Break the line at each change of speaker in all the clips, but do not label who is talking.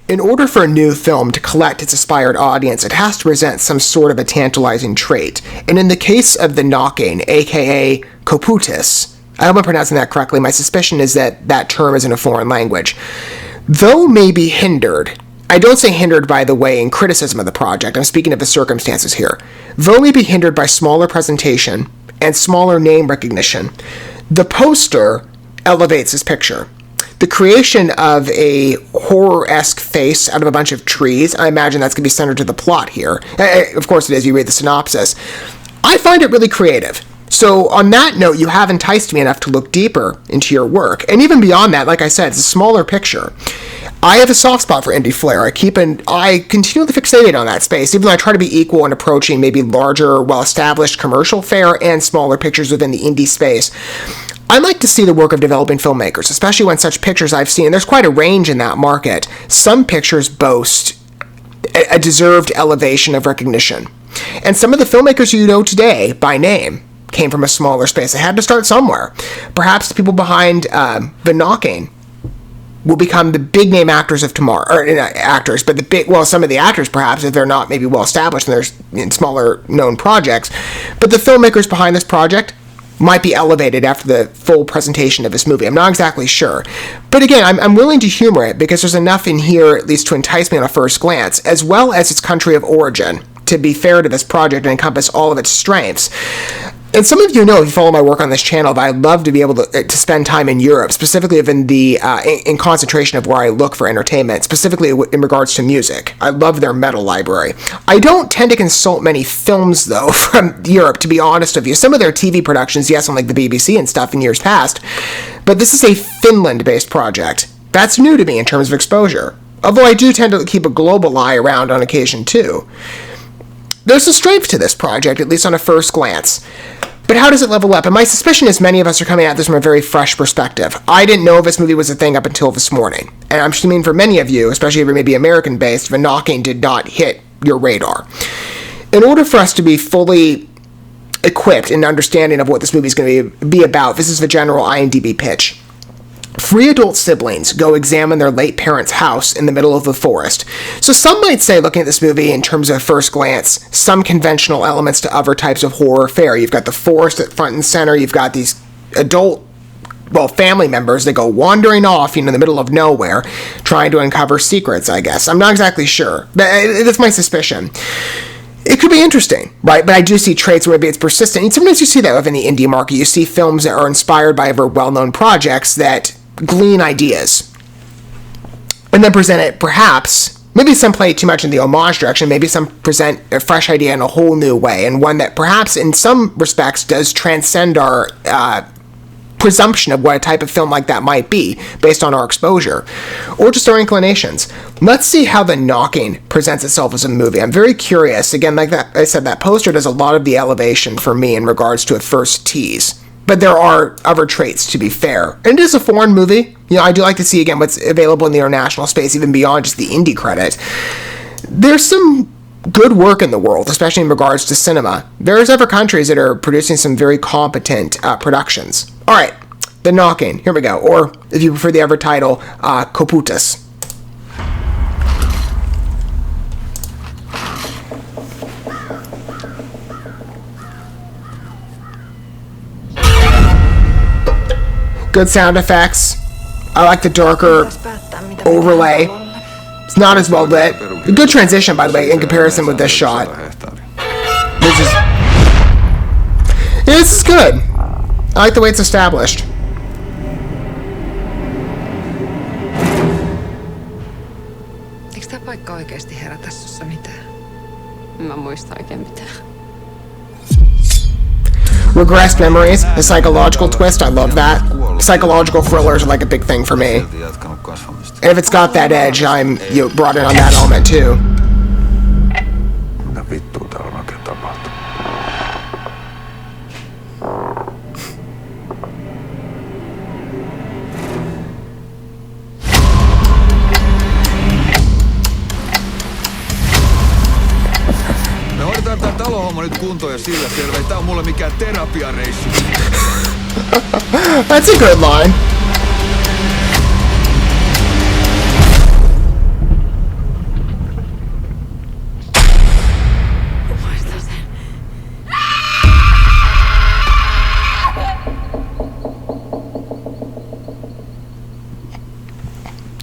In order for a new film to collect its aspired audience, it has to present some sort of a tantalizing trait. And in the case of The Knocking, aka koputus, I hope I'm pronouncing that correctly, my suspicion is that that term is in a foreign language. Though may be hindered, I don't say hindered, by the way, in criticism of the project, I'm speaking of the circumstances here. Though may be hindered by smaller presentation and smaller name recognition, the poster elevates this picture. The creation of a horror-esque face out of a bunch of trees, I imagine that's going to be centered to the plot here. Of course it is, you read the synopsis. I find it really creative. So on that note, you have enticed me enough to look deeper into your work. And even beyond that, like I said, it's a smaller picture. I have a soft spot for indie flair. I continually fixated on that space, even though I try to be equal in approaching maybe larger, well-established commercial fare and smaller pictures within the indie space. I like to see the work of developing filmmakers, especially when such pictures I've seen, and there's quite a range in that market. Some pictures boast a deserved elevation of recognition. And some of the filmmakers you know today, by name, came from a smaller space. They had to start somewhere. Perhaps the people behind The Knocking will become the big name actors of tomorrow, or actors, but some of the actors perhaps, if they're not maybe well established and they're in smaller known projects, but the filmmakers behind this project might be elevated after the full presentation of this movie. I'm not exactly sure. But again, I'm willing to humor it because there's enough in here at least to entice me on a first glance, as well as its country of origin, to be fair to this project and encompass all of its strengths. And some of you know, if you follow my work on this channel, that I love to be able to spend time in Europe, specifically in concentration of where I look for entertainment, specifically in regards to music. I love their metal library. I don't tend to consult many films, though, from Europe, to be honest with you. Some of their TV productions, yes, on like the BBC and stuff in years past, but this is a Finland-based project. That's new to me in terms of exposure, although I do tend to keep a global eye around on occasion, too. There's a strength to this project, at least on a first glance. But how does it level up? And my suspicion is many of us are coming at this from a very fresh perspective. I didn't know this movie was a thing up until this morning. And I'm assuming for many of you, especially if you're maybe American-based, The Knocking did not hit your radar. In order for us to be fully equipped in understanding of what this movie is going to be about, this is the general IMDb pitch. 3 adult siblings go examine their late parents' house in the middle of the forest. So some might say, looking at this movie in terms of first glance, some conventional elements to other types of horror fare. You've got the forest at front and center. You've got these family members that go wandering off, in the middle of nowhere, trying to uncover secrets, I guess. I'm not exactly sure. That's my suspicion. It could be interesting, right? But I do see traits where maybe it's persistent. And sometimes you see that within the indie market. You see films that are inspired by other well-known projects that glean ideas and then present it, perhaps, maybe some play too much in the homage direction, maybe some present a fresh idea in a whole new way, and one that perhaps in some respects does transcend our presumption of what a type of film like that might be based on our exposure or just our inclinations. Let's see how The Knocking presents itself as a movie. I'm very curious. Again, like that, I said, that poster does a lot of the elevation for me in regards to a first tease. But there are other traits, to be fair. And it is a foreign movie. I do like to see, again, what's available in the international space, even beyond just the indie credit. There's some good work in the world, especially in regards to cinema. There's other countries that are producing some very competent productions. All right, The Knocking. Here we go. Or, if you prefer the other title, Koputus. Good sound effects. I like the darker overlay. It's not as well lit. A good transition, by the way, in comparison with this shot. This is good. I like the way it's established.
Eikö tää paikka oikeesti herätä sussa mitään? Mä muista oikein mitään.
Regressed memories, the psychological twist, I love that. Psychological thrillers are like a big thing for me. And if it's got that edge, I'm brought in on that element too. That's a good line.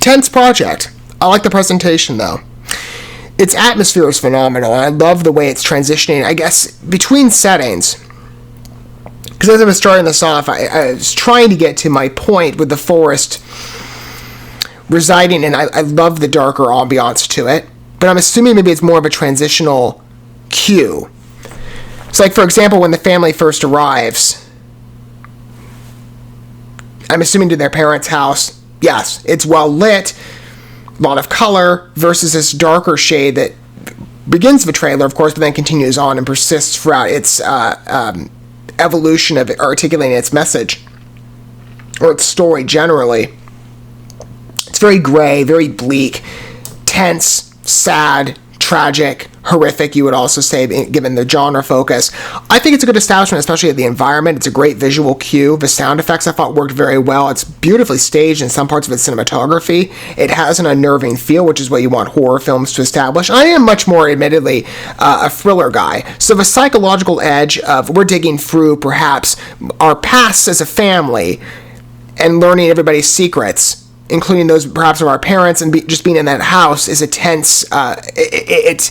tense project. I like the presentation, though. Its atmosphere is phenomenal, and I love the way it's transitioning, I guess, between settings. Because as I was starting this off, I was trying to get to my point with the forest residing, and I love the darker ambiance to it. But I'm assuming maybe it's more of a transitional cue. It's like, for example, when the family first arrives, I'm assuming to their parents' house, yes, it's well lit, a lot of color, versus this darker shade that begins the trailer, of course, but then continues on and persists throughout its evolution of articulating its message, or its story generally. It's very gray, very bleak, tense, sad, tragic, horrific, you would also say, given the genre focus. I think it's a good establishment, especially of the environment. It's a great visual cue. The sound effects, I thought, worked very well. It's beautifully staged in some parts of its cinematography. It has an unnerving feel, which is what you want horror films to establish. I am much more, admittedly, a thriller guy. So the psychological edge of we're digging through, perhaps, our pasts as a family and learning everybody's secrets, including those perhaps of our parents, and just being in that house is a tense, it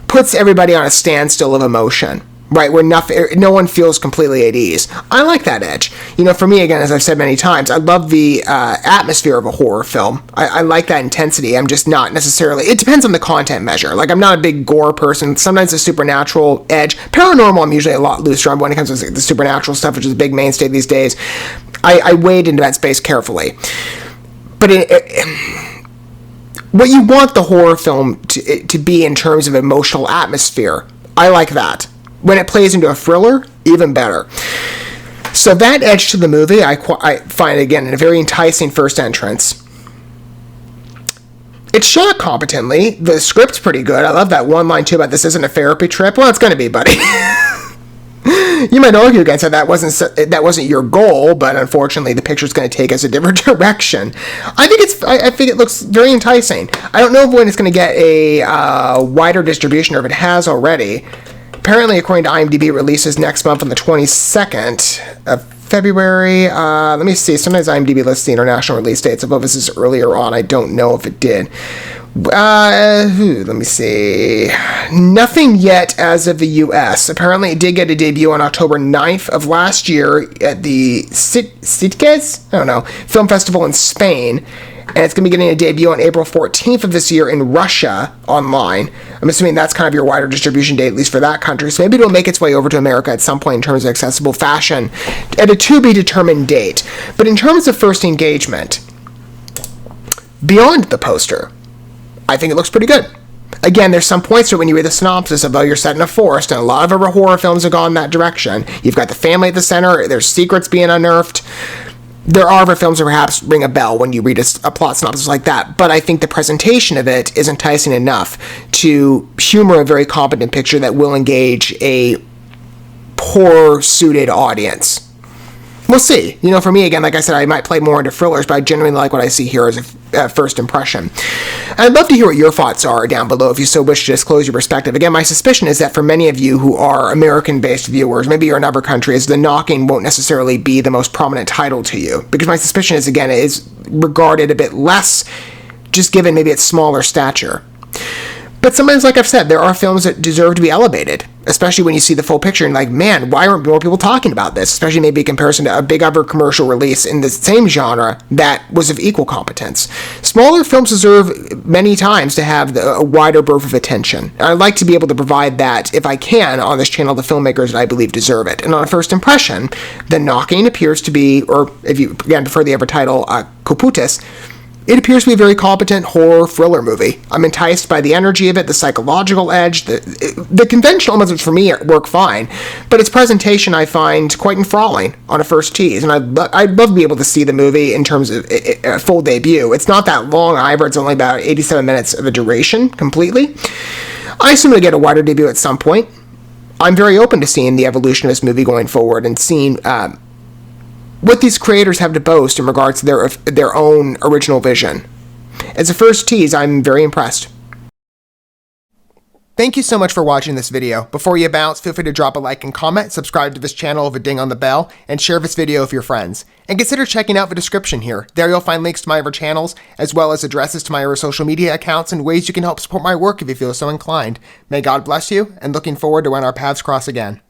puts everybody on a standstill of emotion, right, where no one feels completely at ease. I like that edge. You know, for me, again, as I've said many times, I love the atmosphere of a horror film. I like that intensity. I'm just not necessarily, it depends on the content measure. Like, I'm not a big gore person. Sometimes the supernatural edge, paranormal, I'm usually a lot looser on when it comes to the supernatural stuff, which is a big mainstay these days. I wade into that space carefully. But what you want the horror film to be in terms of emotional atmosphere, I like that. When it plays into a thriller, even better. So that edge to the movie, I find, again, in a very enticing first entrance. It's shot competently. The script's pretty good. I love that one line, too, about this isn't a therapy trip. Well, it's going to be, buddy. You might argue against that wasn't your goal, but unfortunately the picture's going to take us a different direction. I think it looks very enticing. I don't know when it's going to get a wider distribution, or if it has already. Apparently, according to IMDb, it releases next month on the 22nd of February. Let me see. Sometimes IMDb lists the international release dates. Above this is earlier on. I don't know if it did. Let me see. Nothing yet as of the U.S. Apparently, it did get a debut on October 9th of last year at the Sitges? I don't know. Film Festival in Spain. And it's going to be getting a debut on April 14th of this year in Russia online. I'm assuming that's kind of your wider distribution date, at least for that country. So maybe it'll make its way over to America at some point in terms of accessible fashion at a to-be-determined date. But in terms of first engagement, beyond the poster, I think it looks pretty good. Again, there's some points to it when you read the synopsis of, you're set in a forest, and a lot of other horror films have gone that direction. You've got the family at the center, there's secrets being unearthed. There are other films that perhaps ring a bell when you read a plot synopsis like that, but I think the presentation of it is enticing enough to humor a very competent picture that will engage a horror-suited audience. We'll see. You know, for me, again, like I said, I might play more into thrillers, but I genuinely like what I see here as a first impression. I'd love to hear what your thoughts are down below if you so wish to disclose your perspective. Again, my suspicion is that for many of you who are American-based viewers, maybe you're in other countries, The Knocking won't necessarily be the most prominent title to you. Because my suspicion is, again, it is regarded a bit less, just given maybe its smaller stature. But sometimes, like I've said, there are films that deserve to be elevated, especially when you see the full picture and like, man, why aren't more people talking about this? Especially maybe in comparison to a big other commercial release in the same genre that was of equal competence. Smaller films deserve many times to have a wider berth of attention. And I'd like to be able to provide that, if I can, on this channel to filmmakers that I believe deserve it. And on a first impression, The Knocking appears to be, or if you, again, prefer the other title, Koputus, it appears to be a very competent horror thriller movie. I'm enticed by the energy of it, the psychological edge, the conventional elements, which for me work fine, but its presentation I find quite enthralling on a first tease, and I'd love to be able to see the movie in terms of a full debut. It's not that long either. It's only about 87 minutes of a duration completely. I assume it'll get a wider debut at some point. I'm very open to seeing the evolution of this movie going forward and seeing what these creators have to boast in regards to their own original vision. As a first tease, I'm very impressed. Thank you so much for watching this video. Before you bounce, feel free to drop a like and comment, subscribe to this channel with a ding on the bell, and share this video with your friends. And consider checking out the description here. There you'll find links to my other channels, as well as addresses to my other social media accounts and ways you can help support my work if you feel so inclined. May God bless you, and looking forward to when our paths cross again.